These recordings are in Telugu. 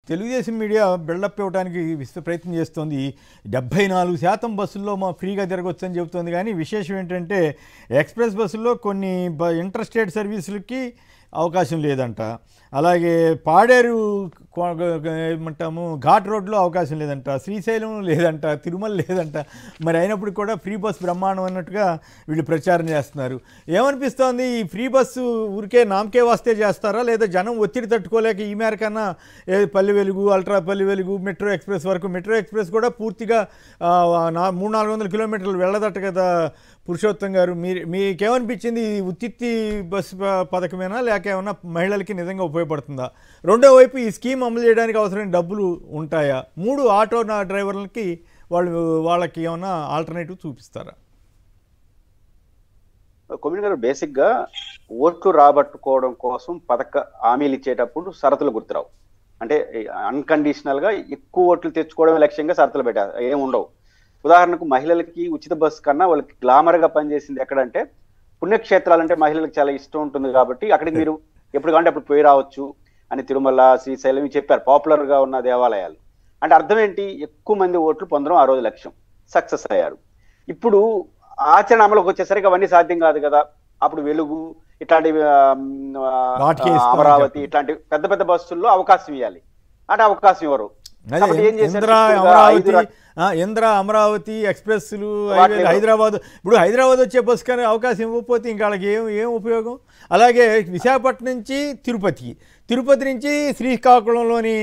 తెలుగుదేశం మీడియా బిల్డప్ ఇవ్వడానికి ప్రయత్నం చేస్తోంది. 74% బస్సుల్లో మా ఫ్రీగా తిరగొచ్చు అని చెబుతోంది. కానీ విశేషం ఏంటంటే ఎక్స్ప్రెస్ బస్సుల్లో కొన్ని ఇంటర్ స్టేట్ సర్వీసులకి అవకాశం లేదంట. అలాగే పాడేరు ఏమంటాము ఘాట్ రోడ్లో అవకాశం లేదంట, శ్రీశైలం లేదంట, తిరుమల లేదంట. మరి అయినప్పుడు కూడా ఫ్రీ బస్ బ్రహ్మాండం అన్నట్టుగా వీళ్ళు ప్రచారం చేస్తున్నారు. ఏమనిపిస్తోంది, ఈ ఫ్రీ బస్సు ఊరికే నామకే వస్తే చేస్తారా, లేదా జనం ఒత్తిడి తట్టుకోలేక ఈ మేరకన్నా Palle Velugu, ultra Palle Velugu, metro express వరకు, మెట్రో ఎక్స్ప్రెస్ కూడా పూర్తిగా 300-400 కిలోమీటర్లు వెళ్ళదట కదా పురుషోత్తం గారు. మీకేమనిపించింది, ఈ ఉత్తిత్తి బస్సు పథకమేనా లేక ఏమన్నా మహిళలకి నిజంగా ఉపయోగపడుతుందా? రెండో వైపు ఈ స్కీమ్ అమలు చేయడానికి అవసరమైన డబ్బులు ఉంటాయా? 3 ఆటో డ్రైవర్లకి వాళ్ళకి ఏమన్నా ఆల్టర్నేటివ్ చూపిస్తారా? కొమ్మినేని గారు, బేసిక్గా ఓట్లు రాబట్టుకోవడం కోసం పథక హామీలు ఇచ్చేటప్పుడు షరతులు గుర్తురావు. అంటే అన్కండిషనల్గా ఎక్కువ ఓట్లు తెచ్చుకోవడమే లక్ష్యంగా షరతులు పెట్టారు, ఏముండవు. ఉదాహరణకు మహిళలకి ఉచిత బస్సు కన్నా వాళ్ళకి గ్లామర్గా పనిచేసింది ఎక్కడంటే పుణ్యక్షేత్రాలు. అంటే మహిళలకు చాలా ఇష్టం ఉంటుంది కాబట్టి అక్కడికి మీరు ఎప్పుడు కావాలంటే అప్పుడు పోయి రావచ్చు అని తిరుమల, శ్రీశైలం చెప్పారు, పాపులర్గా ఉన్న దేవాలయాలు. అంటే అర్థం ఏంటి, ఎక్కువ మంది ఓట్లు పొందడం ఆ రోజు లక్ష్యం. సక్సెస్ అయ్యారు. ఇప్పుడు ఆచరణ అమలుకి వచ్చేసరికి అవన్నీ సాధ్యం కాదు కదా. అప్పుడు వెలుగు ఇట్లాంటి అమరావతి ఇట్లాంటి పెద్ద పెద్ద బస్సుల్లో అవకాశం ఇవ్వాలి అంటే అవకాశం ఇవ్వరు. ఇంద్ర, అమరావతి ఎక్స్ప్రెస్లు, హైదరాబాద్, ఇప్పుడు హైదరాబాద్ వచ్చే బస్సు కానీ అవకాశం ఇవ్వకపోతే ఇంకా వాళ్ళకి ఏం ఉపయోగం? అలాగే విశాఖపట్నం నుంచి తిరుపతి నుంచి శ్రీకాకుళంలోని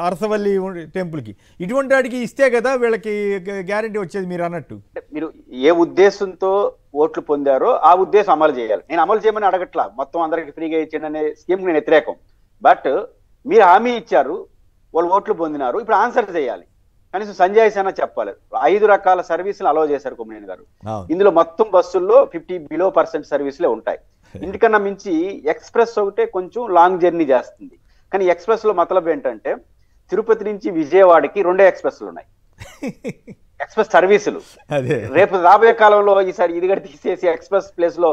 అరసవల్లి టెంపుల్కి, ఇటువంటి వాటికి ఇస్తే కదా వీళ్ళకి గ్యారంటీ వచ్చేది. మీరు అన్నట్టు మీరు ఏ ఉద్దేశంతో ఓట్లు పొందారో ఆ ఉద్దేశం అమలు చేయాలి. నేను అమలు చేయమని అడగట్లా, మొత్తం అందరికి ఫ్రీగా ఇచ్చేయండి అనే స్కీమ్ నేను వ్యతిరేకం. బట్ మీరు హామీ ఇచ్చారు, వాళ్ళు ఓట్లు పొందినారు, ఇప్పుడు ఆన్సర్ చేయాలి. కనీసం సంజాయిషి చెప్పాలి. 5 రకాల సర్వీసులు అలౌ చేశారు కొమ్మినేని గారు. ఇందులో మొత్తం బస్సుల్లో 50% సర్వీసులే ఉంటాయి. ఇంటికన్నా మించి ఎక్స్ప్రెస్ ఒకటే కొంచెం లాంగ్ జర్నీ చేస్తుంది. కానీ ఎక్స్ప్రెస్ లో మతలబ్ ఏంటంటే తిరుపతి నుంచి విజయవాడకి 2 ఎక్స్ప్రెస్లు ఉన్నాయి, ఎక్స్ప్రెస్ సర్వీసులు. రేపు రాబోయే కాలంలో ఈసారి ఇది కూడా తీసేసి ఎక్స్ప్రెస్ ప్లేస్ లో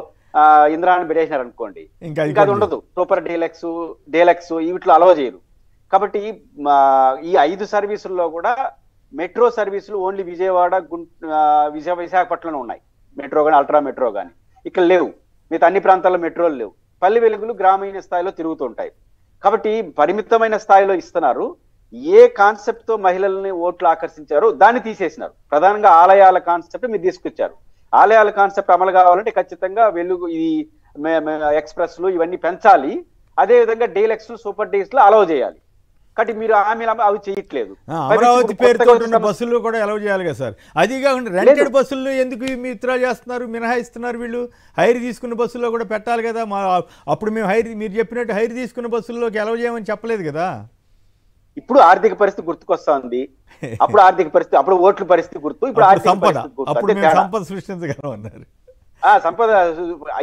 ఇంద్రాన్ని పెట్టేసినారు అనుకోండి, ఇంకా అది ఉండదు. సూపర్ డీలక్స్ వీటిలో అలవ చేయరు. కాబట్టి ఈ 5 సర్వీసుల్లో కూడా మెట్రో సర్వీసులు ఓన్లీ విజయవాడ, విశాఖపట్నంలో ఉన్నాయి. మెట్రో కానీ అల్ట్రా మెట్రో కానీ ఇక్కడ లేవు. మిగతా అన్ని ప్రాంతాల్లో మెట్రోలు లేవు. పల్లె వెలుగులు గ్రామీణ స్థాయిలో తిరుగుతుంటాయి. కాబట్టి పరిమితమైన స్థాయిలో ఇస్తున్నారు. ఏ కాన్సెప్ట్ తో మహిళల్ని ఓట్లు ఆకర్షించారో దాన్ని తీసేసినారు. ప్రధానంగా ఆలయాల కాన్సెప్ట్ మీరు తీసుకొచ్చారు. ఆలయాల కాన్సెప్ట్ అమలు కావాలంటే ఖచ్చితంగా వెలుగు, ఈ ఎక్స్ప్రెస్లు ఇవన్నీ పెంచాలి. అదే విధంగా డీలక్స్, సూపర్ డీలక్స్ లో అలౌ చేయాలి. కాబట్టి మీరు అవి చేయట్లేదు. అమరావతి పేరుతో బస్సులు కూడా అలౌ చేయాలి కదా సార్. అది కాకుండా రెంటెడ్ బస్సులు ఎందుకు విత్డ్రా చేస్తున్నారు, మినహాయిస్తున్నారు? వీళ్ళు హైర్ తీసుకున్న బస్సుల్లో కూడా పెట్టాలి కదా. అప్పుడు మేము మీరు చెప్పినట్టు హైర్ తీసుకున్న బస్సుల్లోకి అలౌ చేయమని చెప్పలేదు కదా. ఇప్పుడు ఆర్థిక పరిస్థితి గుర్తుకొస్తుంది. అప్పుడు ఓట్ల పరిస్థితి గుర్తు, ఇప్పుడు సంపద సృష్టించగలం అన్నారు. సంపద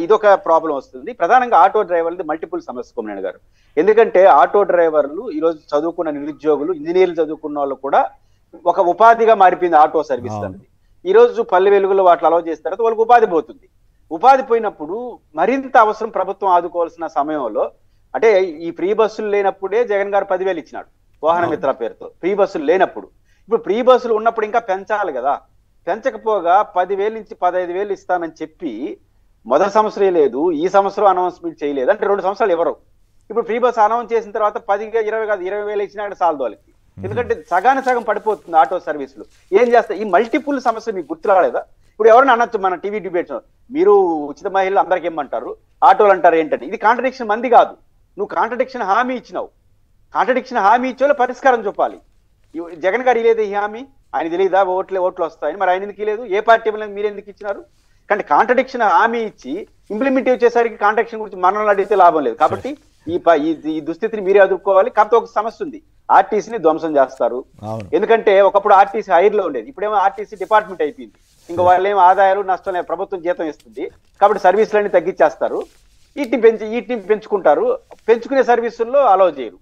ఇదొక ప్రాబ్లం వస్తుంది. ప్రధానంగా ఆటో డ్రైవర్లది మల్టిపుల్ సమస్య కొమ్మినేని గారు. ఎందుకంటే ఆటో డ్రైవర్లు ఈరోజు చదువుకున్న నిరుద్యోగులు, ఇంజనీర్లు చదువుకున్న వాళ్ళు కూడా ఒక ఉపాధిగా మారిపోయింది ఆటో సర్వీస్ అనేది. ఈ రోజు పల్లె వెలుగులో వాటిలో అలౌ చేసిన తర్వాత వాళ్ళకి ఉపాధి పోతుంది. ఉపాధి పోయినప్పుడు మరింత అవసరం ప్రభుత్వం ఆదుకోవాల్సిన సమయంలో, అంటే ఈ ఫ్రీ బస్సులు లేనప్పుడే జగన్ గారు 10,000 ఇచ్చినాడు వాహన మిత్ర పేరుతో. ఫ్రీ బస్సులు లేనప్పుడు, ఇప్పుడు ఫ్రీ బస్సులు ఉన్నప్పుడు ఇంకా పెంచాలి కదా. పెంచకపోగా 10,000 నుంచి 15,000 ఇస్తానని చెప్పి మొదటి సంవత్సరం లేదు, ఈ సంవత్సరం అనౌన్స్మెంట్ చేయలేదు. అంటే 2 సంవత్సరాలు ఎవరు. ఇప్పుడు ఫ్రీ బస్ అనౌన్స్ చేసిన తర్వాత 10,000 కాదు 20,000 ఇచ్చినా చాలదు వాళ్ళకి. ఎందుకంటే సగం పడిపోతుంది ఆటో సర్వీసులు. ఏం చేస్తా, ఈ మల్టిపుల్ సమస్య మీకు గుర్తు రాలేదా? ఇప్పుడు ఎవరైనా అనొచ్చు, మన టీవీ డిబేట్స్, మీరు ఉచిత మహిళలు అందరికి ఏమంటారు, ఆటోలు అంటారు ఏంటని. ఇది కాంట్రడిక్షన్ మంది కాదు. నువ్వు కాంట్రడిక్షన్ హామీ ఇచ్చినావు. కాంట్రడిక్షన్ హామీ ఇచ్చే పరిష్కారం చూపాలి. జగన్ గారు లేదు ఈ హామీ, ఆయన తెలియదా ఓట్లు వస్తాయని? మరి ఆయన ఎందుకు లేదు? ఏ పార్టీ మీరు ఎందుకు ఇచ్చినారు? కానీ కాంట్రడిక్షన్ హామీ ఇచ్చి ఇంప్లిమెంట్ చేసేసరికి కాంట్రడిక్షన్ గురించి మనల్ని అడిగితే లాభం లేదు. కాబట్టి ఈ దుస్థితిని మీరే ఎదుర్కోవాలి. కాకపోతే ఒక సమస్య ఉంది, ఆర్టీసీని ధ్వంసం చేస్తారు. ఎందుకంటే ఒకప్పుడు ఆర్టీసీ హైర్ లో ఉండేది, ఇప్పుడేమో ఆర్టీసీ డిపార్ట్మెంట్ అయిపోయింది. ఇంకా వాళ్ళు ఏమో ఆదాయాలు నష్టం ప్రభుత్వం జీతం ఇస్తుంది కాబట్టి సర్వీసులన్నీ తగ్గించేస్తారు. వీటిని పెంచుకుంటారు. పెంచుకునే సర్వీసుల్లో అలౌ చేయరు.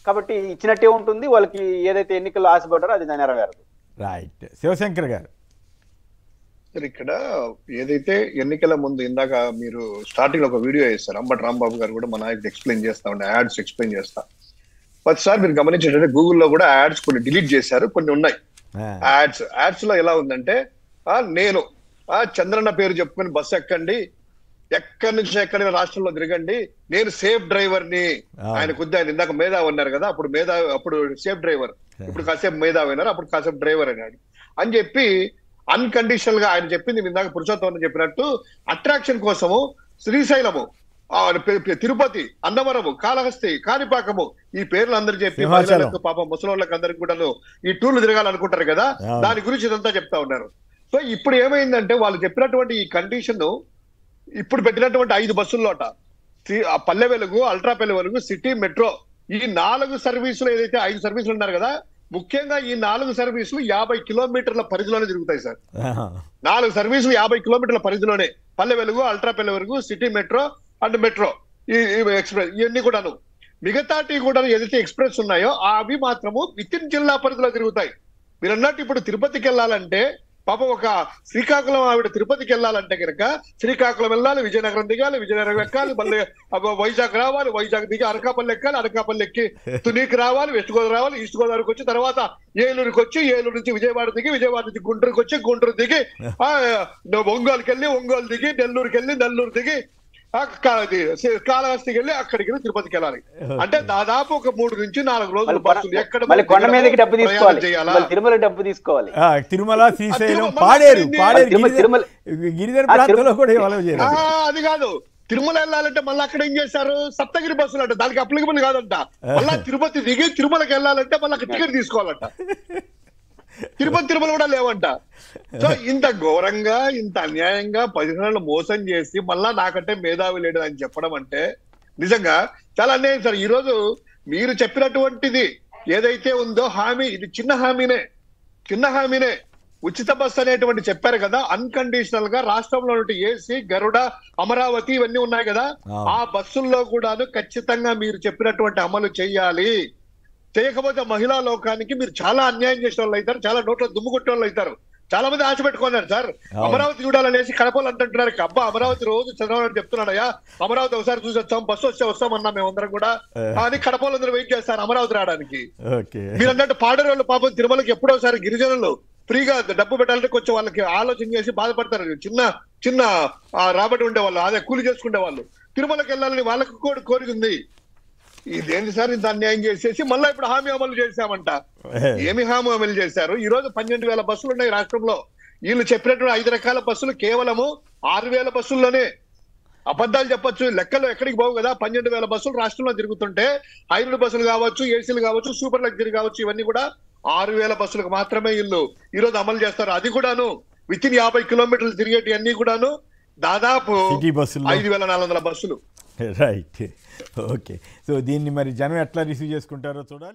కాబట్టి ఇచ్చినట్టే ఉంటుంది. వాళ్ళకి ఏదైతే ఎన్నికల్లో ఆశపడ్డారో అది నెరవేరదు. రైట్. శివశంకర్ గారు, ఇక్కడ ఏదైతే ఎన్నికల ముందు ఇందాక మీరు స్టార్టింగ్ లో ఒక వీడియో చేస్తారు, అంబటి రాంబాబు గారు కూడా మా నాయకుడు ఎక్స్ప్లెయిన్ చేస్తా ఉండే, యాడ్స్ ఎక్స్ప్లెయిన్ చేస్తా. ప్రతిసారి మీరు గమనించేటంటే గూగుల్లో కూడా యాడ్స్ కొన్ని డిలీట్ చేశారు, కొన్ని ఉన్నాయి. యాడ్స్ లో ఎలా ఉందంటే నేను చంద్రన్న పేరు చెప్పుకొని బస్సు ఎక్కండి, ఎక్కడి నుంచి ఎక్కడైనా రాష్ట్రంలో తిరగండి, నేను సేఫ్ డ్రైవర్ ని. ఆయన కొద్దిగా ఆయన ఇందాక మేధావి అన్నారు కదా, అప్పుడు సేఫ్ డ్రైవర్, ఇప్పుడు కాసేపు మేధావి అయినారు, అప్పుడు కాసేపు డ్రైవర్ అయినాడు అని చెప్పి అన్కండిషనల్ గా ఆయన చెప్పింది ఇందాక పురుషోత్తమని చెప్పినట్టు అట్రాక్షన్ కోసము శ్రీశైలము, తిరుపతి, అన్నవరము, కాళహస్తి, కాణిపాకము ఈ పేర్లు అందరు చెప్పి మహిళలకు పాప ముసలోళ్ళకి అందరికి కూడా ఈ టూర్లు తిరగాలనుకుంటారు కదా, దాని గురించి ఇదంతా చెప్తా ఉన్నారు. సో ఇప్పుడు ఏమైందంటే వాళ్ళు చెప్పినటువంటి ఈ కండిషన్ ఇప్పుడు పెట్టినటువంటి 5 బస్సుల్లోట Palle Velugu, ultra Palle Velugu, city, metro ఈ 4 సర్వీసులు ఏదైతే 5 సర్వీసులు ఉన్నారు కదా, ముఖ్యంగా ఈ 4 సర్వీసులు 50 కిలోమీటర్ల పరిధిలోనే తిరుగుతాయి సార్. 4 సర్వీసులు 50 కిలోమీటర్ల పరిధిలోనే, Palle Velugu, ultra Palle Velugu, city metro and metro ఈ ఎక్స్ప్రెస్ ఇవన్నీ కూడాను. మిగతాటి కూడా ఏదైతే ఎక్స్ప్రెస్ ఉన్నాయో అవి మాత్రము విత్ ఇన్ జిల్లా పరిధిలో తిరుగుతాయి. మీరు అన్నట్టు ఇప్పుడు తిరుపతికి వెళ్ళాలంటే పాపం ఒక శ్రీకాకుళం ఆవిడ తిరుపతికి వెళ్ళాలంటే కనుక శ్రీకాకుళం వెళ్ళాలి, విజయనగరం దిగాలి, విజయనగరం ఎక్కాలి, మళ్ళీ వైజాగ్ రావాలి, వైజాగ్ దిగి అనకాపల్లి ఎక్కాలి, అనకాపల్లి ఎక్కి తునికి రావాలి, వెస్ట్ గోదావరి రావాలి, ఈస్ట్ గోదావరికి వచ్చి తర్వాత ఏలూరుకి వచ్చి, ఏలూరు నుంచి విజయవాడ దిగి, విజయవాడ నుంచి గుంటూరుకి వచ్చి, గుంటూరు దిగి ఒంగోలుకి వెళ్ళి, ఒంగోలు దిగి, నెల్లూరుకి వెళ్ళి, నెల్లూరు దిగి, కాళహస్తికి వెళ్ళి అక్కడికి వెళ్ళి తిరుపతికి వెళ్ళాలి. అంటే దాదాపు ఒక 3 నుంచి 4 రోజులు బస్సులు ఎక్కడ కొండ మీదకి డబ్బు తీసుకోవాలి, తిరుమల డబ్బు తీసుకోవాలి, తిరుమల, శ్రీశైలం, పాడేరు గిరిజన ప్రాంతంలో కూడా. అది కాదు, తిరుమల వెళ్ళాలంటే మళ్ళీ అక్కడ ఏం చేశారు, సప్తగిరి బస్సులు అంట, దానికి అప్లికబుల్ కాదంట. మళ్ళా తిరుపతి దిగి తిరుమలకి వెళ్ళాలంటే మళ్ళీ అక్కడ టికెట్ తీసుకోవాలంట. తిరుమల కూడా లేవంట. సో ఇంత ఘోరంగా, ఇంత అన్యాయంగా 10 నెలలు మోసం చేసి మళ్ళా నాకంటే మేధావి లేడు అని చెప్పడం అంటే నిజంగా చాలా అన్యాయం సార్. ఈ రోజు మీరు చెప్పినటువంటిది ఏదైతే ఉందో హామీ, ఇది చిన్న హామీనే. ఉచిత బస్సు అనేటువంటి చెప్పారు కదా, అన్కండిషనల్ గా రాష్ట్రంలో ఏసీ, గరుడ, అమరావతి ఇవన్నీ ఉన్నాయి కదా, ఆ బస్సుల్లో కూడాను ఖచ్చితంగా మీరు చెప్పినటువంటి అమలు చెయ్యాలి. చేయకపోతే మహిళా లోకానికి మీరు చాలా అన్యాయం చేసిన వాళ్ళు అవుతారు, చాలా నోట్లో దుమ్ము కొట్టే వాళ్ళు అవుతారు. చాలా మంది ఆశ పెట్టుకున్నారు సార్, అమరావతి చూడాలనేసి కడపలు అంటుంటున్నారు. అబ్బా అమరావతి రోజు చదవాలని చెప్తున్నాడయ్యా, అమరావతి ఒకసారి చూసి వచ్చాం, బస్సు వస్తామన్నా మేమందరం కూడా అని కడపలందరూ వెయిట్ చేస్తారు అమరావతి రావడానికి. మీరు అన్నట్టు పాడేరు వాళ్ళు పాపం తిరుమలకి ఎప్పుడోసారి గిరిజనులు ఫ్రీగా డబ్బు పెట్టాలంటే కొంచెం వాళ్ళకి ఆలోచన చేసి బాధపడతారు. చిన్న రాబడి ఉండేవాళ్ళు, అదే కూలి చేసుకునే వాళ్ళు తిరుమలకి వెళ్ళాలని వాళ్ళకు కూడా కోరిక ఉంది. ఇదేంటి సార్ ఇంత అన్యాయం చేసేసి మళ్ళీ ఇప్పుడు హామీ అమలు చేశామంట. ఏమి హామీ అమలు చేశారు? ఈ రోజు 12,000 బస్సులు ఉన్నాయి రాష్ట్రంలో. వీళ్ళు చెప్పినటువంటి 5 రకాల బస్సులు కేవలము 6,000 బస్సుల్లోనే. అబద్ధాలు చెప్పొచ్చు, లెక్కలు ఎక్కడికి పోవు కదా. 12,000 బస్సులు రాష్ట్రంలో తిరుగుతుంటే హైబ్రిడ్ బస్సులు కావచ్చు, ఏసీలు కావచ్చు, సూపర్ లగ్జరీ కావచ్చు, ఇవన్నీ కూడా 6,000 బస్సులకు మాత్రమే వీళ్ళు ఈ రోజు అమలు చేస్తారు. అది కూడాను విత్ ఇన్ 50 కిలోమీటర్లు తిరిగేటి అన్ని కూడాను దాదాపు 5,400 బస్సులు. Right, okay. సో దీన్ని మరి జనం ఎట్లా రిసీవ్ చేసుకుంటారో చూడాలి.